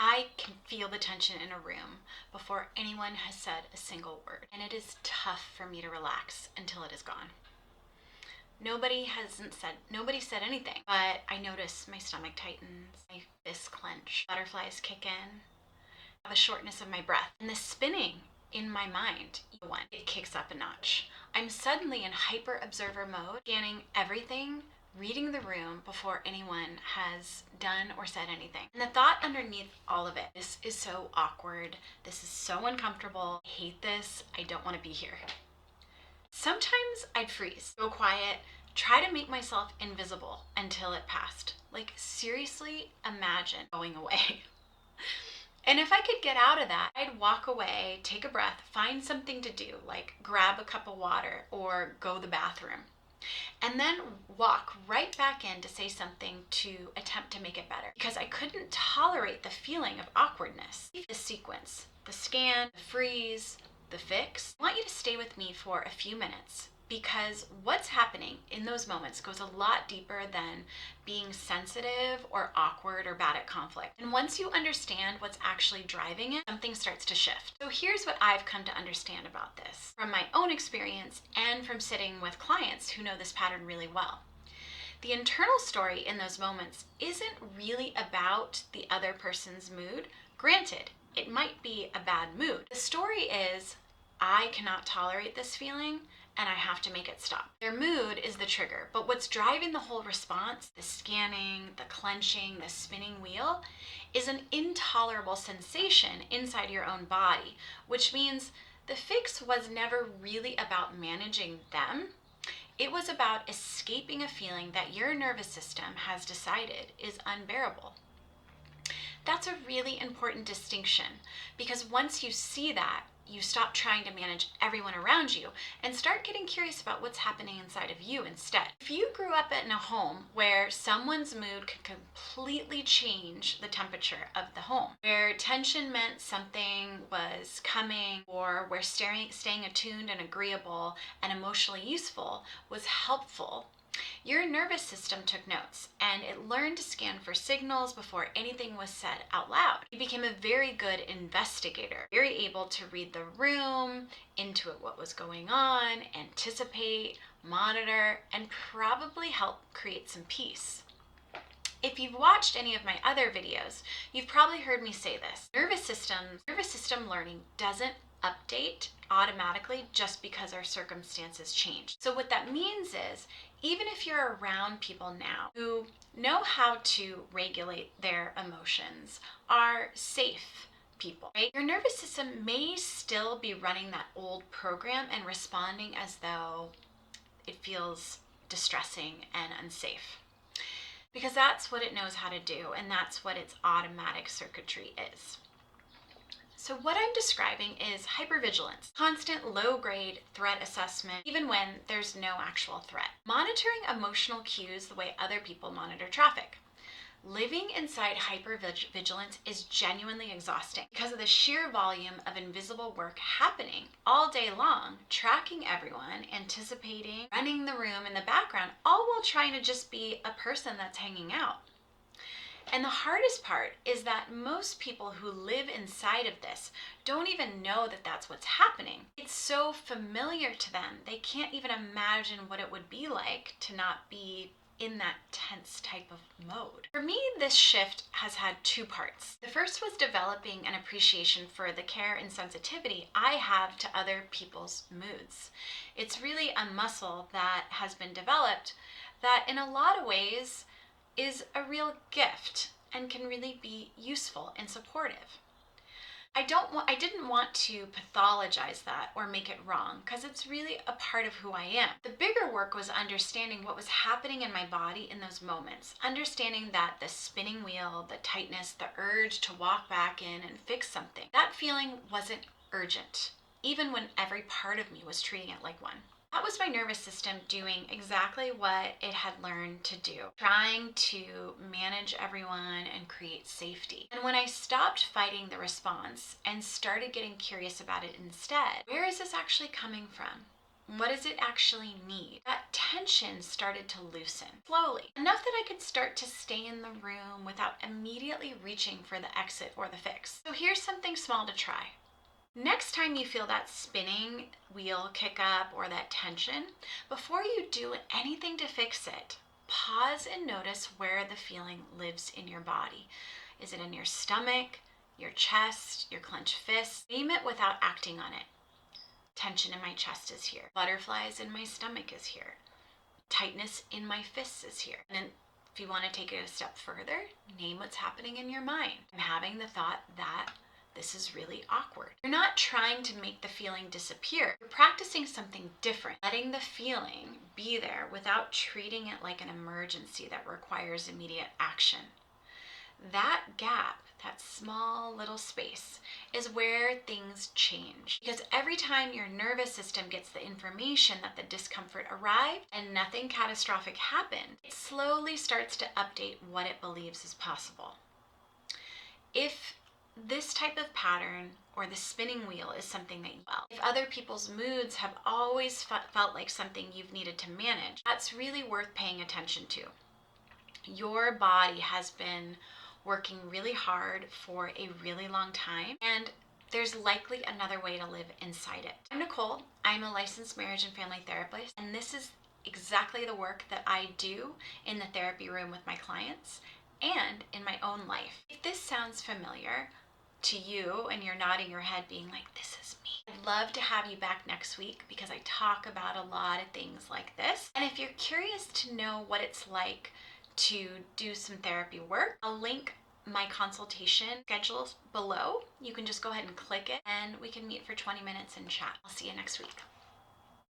I can feel the tension in a room before anyone has said a single word, and it is tough for me to relax until it is gone. Nobody said anything, but I notice my stomach tightens, my fists clench, butterflies kick in, I have a shortness of my breath, and the spinning in my mind, it kicks up a notch. I'm suddenly in hyper observer mode, scanning everything, reading the room before anyone has done or said anything. And the thought underneath all of it, this is so awkward, this is so uncomfortable, I hate this, I don't want to be here. Sometimes I'd freeze, go quiet, try to make myself invisible until it passed. Like, seriously, imagine going away. And if I could get out of that, I'd walk away, take a breath, find something to do, like grab a cup of water or go to the bathroom, and then walk right back in to say something to attempt to make it better, because I couldn't tolerate the feeling of awkwardness. The sequence, the scan, the freeze, the fix. I want you to stay with me for a few minutes, because what's happening in those moments goes a lot deeper than being sensitive or awkward or bad at conflict. And once you understand what's actually driving it, something starts to shift. So here's what I've come to understand about this from my own experience and from sitting with clients who know this pattern really well. The internal story in those moments isn't really about the other person's mood. Granted, it might be a bad mood. The story is, I cannot tolerate this feeling, and I have to make it stop. Their mood is the trigger, but what's driving the whole response, the scanning, the clenching, the spinning wheel, is an intolerable sensation inside your own body, which means the fix was never really about managing them. It was about escaping a feeling that your nervous system has decided is unbearable. That's a really important distinction, because once you see that, you stop trying to manage everyone around you and start getting curious about what's happening inside of you instead. If you grew up in a home where someone's mood could completely change the temperature of the home, where tension meant something was coming, or where staying attuned and agreeable and emotionally useful was helpful, your nervous system took notes, and it learned to scan for signals before anything was said out loud. You became a very good investigator, very able to read the room, intuit what was going on, anticipate, monitor, and probably help create some peace. If you've watched any of my other videos, you've probably heard me say this. Nervous system learning doesn't update automatically just because our circumstances change. So what that means is, even if you're around people now who know how to regulate their emotions, are safe people, right? Your nervous system may still be running that old program and responding as though it feels distressing and unsafe, because that's what it knows how to do, and that's what its automatic circuitry is. So what I'm describing is hypervigilance, constant low-grade threat assessment, even when there's no actual threat. Monitoring emotional cues the way other people monitor traffic. Living inside hypervigilance is genuinely exhausting because of the sheer volume of invisible work happening all day long, tracking everyone, anticipating, running the room in the background, all while trying to just be a person that's hanging out. And the hardest part is that most people who live inside of this don't even know that that's what's happening. It's so familiar to them, they can't even imagine what it would be like to not be in that tense type of mode. For me, this shift has had two parts. The first was developing an appreciation for the care and sensitivity I have to other people's moods. It's really a muscle that has been developed that in a lot of ways is a real gift and can really be useful and supportive. I didn't want to pathologize that or make it wrong, because it's really a part of who I am. The bigger work was understanding what was happening in my body in those moments, understanding that the spinning wheel, the tightness, the urge to walk back in and fix something, that feeling wasn't urgent, even when every part of me was treating it like one. That was my nervous system doing exactly what it had learned to do, trying to manage everyone and create safety. And when I stopped fighting the response and started getting curious about it instead, where is this actually coming from? What does it actually need? That tension started to loosen slowly, enough that I could start to stay in the room without immediately reaching for the exit or the fix. So here's something small to try. Next time you feel that spinning wheel kick up or that tension, before you do anything to fix it, pause and notice where the feeling lives in your body. Is it in your stomach, your chest, your clenched fists? Name it without acting on it. Tension in my chest is here. Butterflies in my stomach is here. Tightness in my fists is here. And then if you want to take it a step further, name what's happening in your mind. I'm having the thought that this is really awkward. You're not trying to make the feeling disappear. You're practicing something different, letting the feeling be there without treating it like an emergency that requires immediate action. That gap, that small little space, is where things change. Because every time your nervous system gets the information that the discomfort arrived and nothing catastrophic happened, it slowly starts to update what it believes is possible. If this type of pattern or the spinning wheel is something that if other people's moods have always felt like something you've needed to manage, that's really worth paying attention to. Your body has been working really hard for a really long time, and there's likely another way to live inside it. I'm Nicole. I'm a licensed marriage and family therapist, and this is exactly the work that I do in the therapy room with my clients and in my own life. If this sounds familiar to you and you're nodding your head being like, this is me, I'd love to have you back next week because I talk about a lot of things like this. And if you're curious to know what it's like to do some therapy work, I'll link my consultation schedules below. You can just go ahead and click it and we can meet for 20 minutes and chat. I'll see you next week.